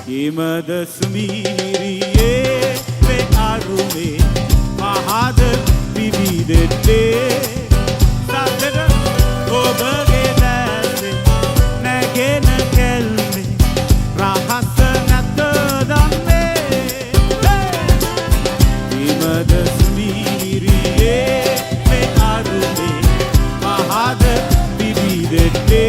Imada sumiriye ve arume mahad bibidette sadara obage dase nagena kelme rahasa natadanne Imada sumiriye ve arume mahad bibidette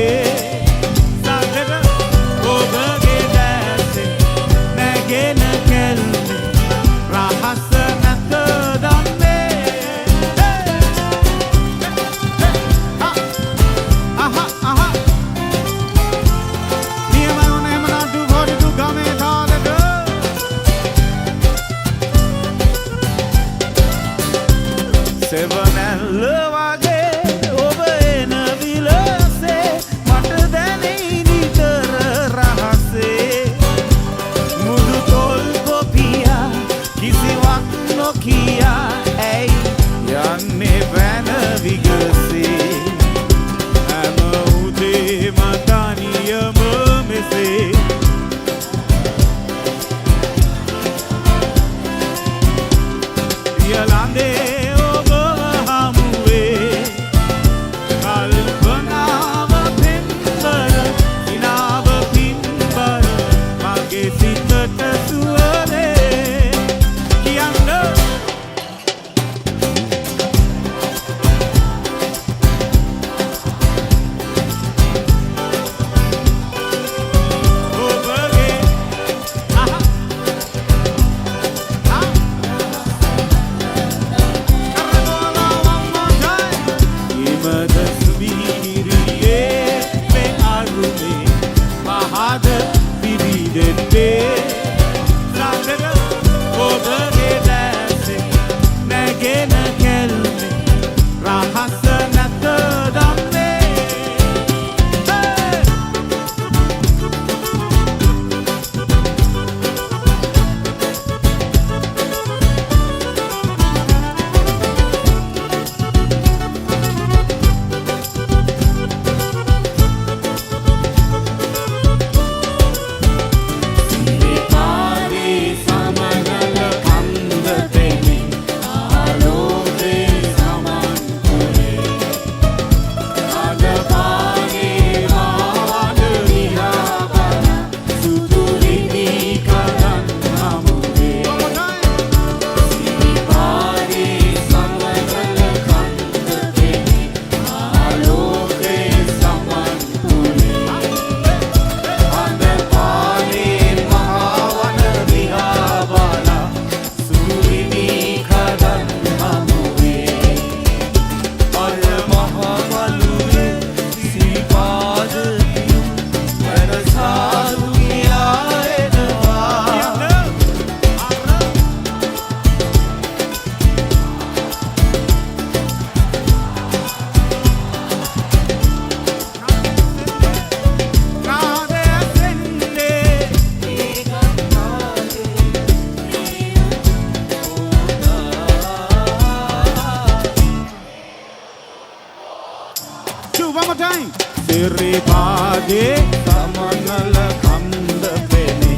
One more time. Siripade samanala kanda pene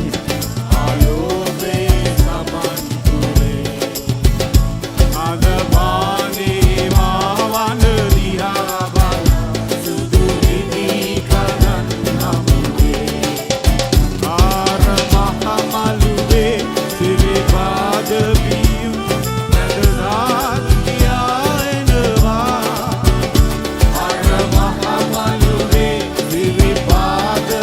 alobe samantule adavani mawana dihabala suduridi kanan namude ara mahamalude siripade biyu nadazad kiya enva ara mahamalude siripade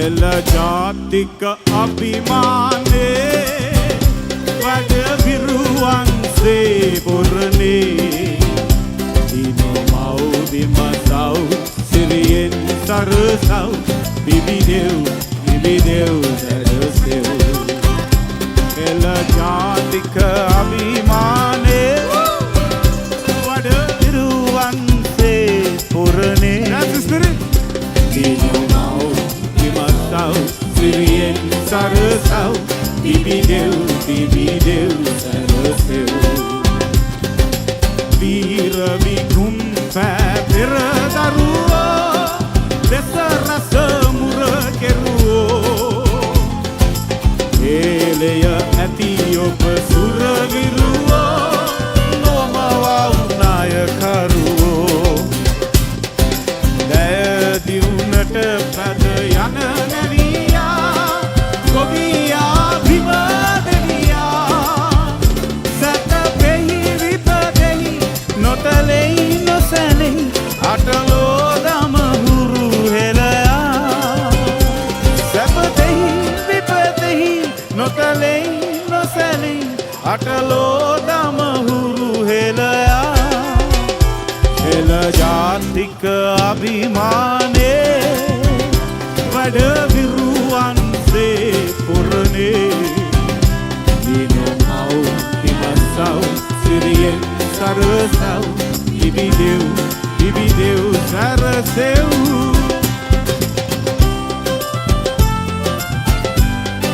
එල ජාතික අභිමානේ වැඩ විරුවන්සේ පුරනේ දිනෝ මව්බිම සව් සිරියෙන් සරසව් බිබිදෙව් සරසෙව් එල ජාතික අභිමානේ වැඩ විරුවන්සේ පුරනේ දිනෝ මව්බිම සව් සිරියෙන් සරසව් බිබිදෙව් සරසෙව් වීර විකුම් පෙර දරුවෝ දෙස රස මුර කෙරුවෝ හේලය ඇති ඔබ සුරවිරුවෝ නොමවව් නායකරුවෝ දැය දියුණට පැද යන නැවියා ගොවියා බිම දෙවියා සැතපෙහි විපදෙහි නොතලෙයි නොසැලෙයි අටලෝ දම හුරු හෙළයා සැපතෙහි විපදෙහි නොතලෙයි නොසැලෙයි අටලෝ දම හුරු හෙළයා එල ජාතික අභිමානේ වැඩ විරුවන්සේ පුරනේ දිනෝ මව් හිමසව් සිරියෙන් සරසව් බිබිදෙව් සරසෙව්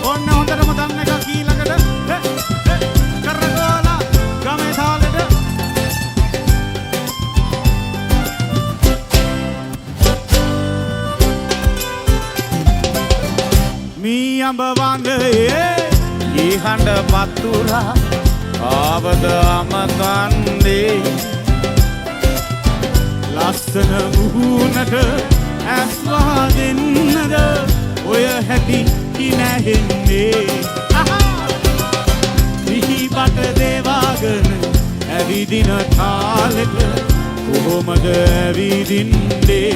ඔන්න හොඳටම දන්න එක කීලකට කරගෝලා ගමේ තාලෙට මී අඹ වඳයේ ඊහඬ පතුරා ආවද අමතන්නේ ලස්සන මුහුණට ඇස්වා දෙන්නද ඔය හැටි කිනැහෙන්නේ විහිබට දේවාගෙන ඇවිදින තාලෙට කොහොමද ඇවිදින්නේ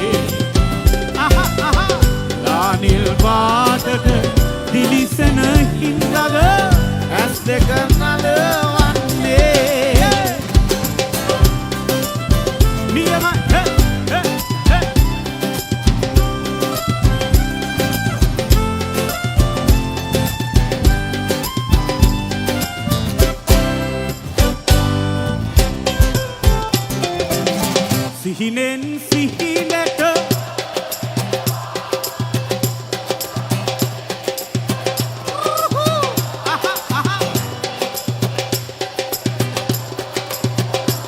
ලානිල් පාටට දිලිසෙන හින්දද ඇස් දෙක නලවන්නේ නියම සිහිනෙන් සිහිනට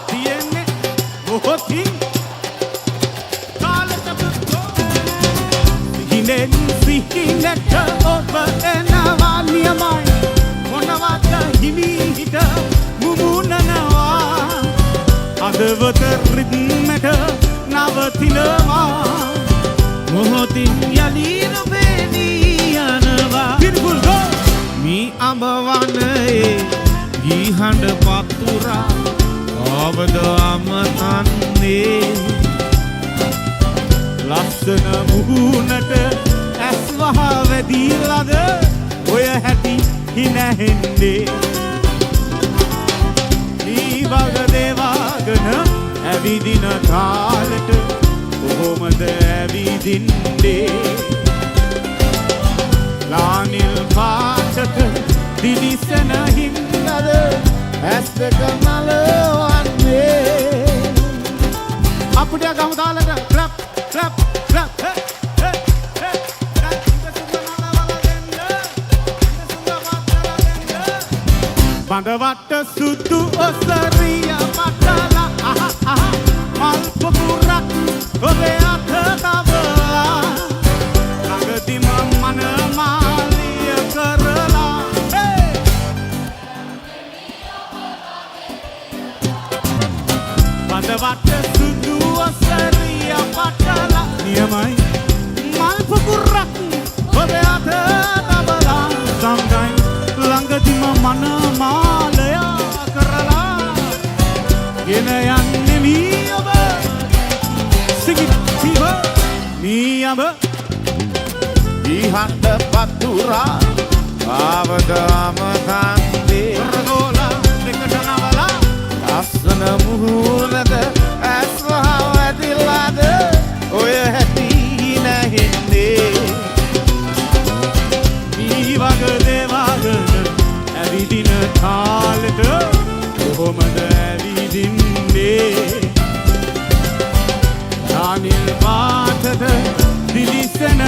තියෙන්නේ බොහෝතින් කාලට සිහිනෙන් සිහිනට ඔබ එනවා නියමයි මොනවද හිමිහිට මුමුණනවා අදවත රිද්මට නවතිනවා මොහොතින් යලී නොපෙනී යනවා මී අඹ වනයේ ගීහඬ පතුරා ආවද අමතන්නේ ලස්සන මුහුණට ඇස් වහ වැදිලාද ඔය හැටි හිනැහෙන්නේ වග දේවාගෙන ඇවිදින තාලෙට කොහොමද ඇවිදින්නේ ලානිල් පාටට දිලිසෙන හින්දද ඇස් දෙක නලවන්නේ අපුඩිය ගමු තාලෙට ක්ලප් ක්ලප් ක්ලප් බඳවට සුදු ඔසරිය මටලා මල් පොකුරක් ඔබේ අත තබලා ළඟදිම මනමාලිය කරලා බඳවට සුදු ඔසරිය මටලා නියමයි මල් පොකුරක් ඔබේ අත තබලා sometimes ළඟදිම මනමාලයා කරලා ගෙන යන්නේ මී ඔබ සිගි සිව මී අඹ හඬ පතුරා ආවදාම කන්දේ රගෝලා දෙකට නවලා අස්සන මුහුණද ඇස්වහ වැදිලාද ඔය හැටි නැහින්නේ මේ වගේ දේවල් ඇවිදින කාලෙට කොහොමද ඇවිදින්නේ අනිල් පාටද දිලිසෙන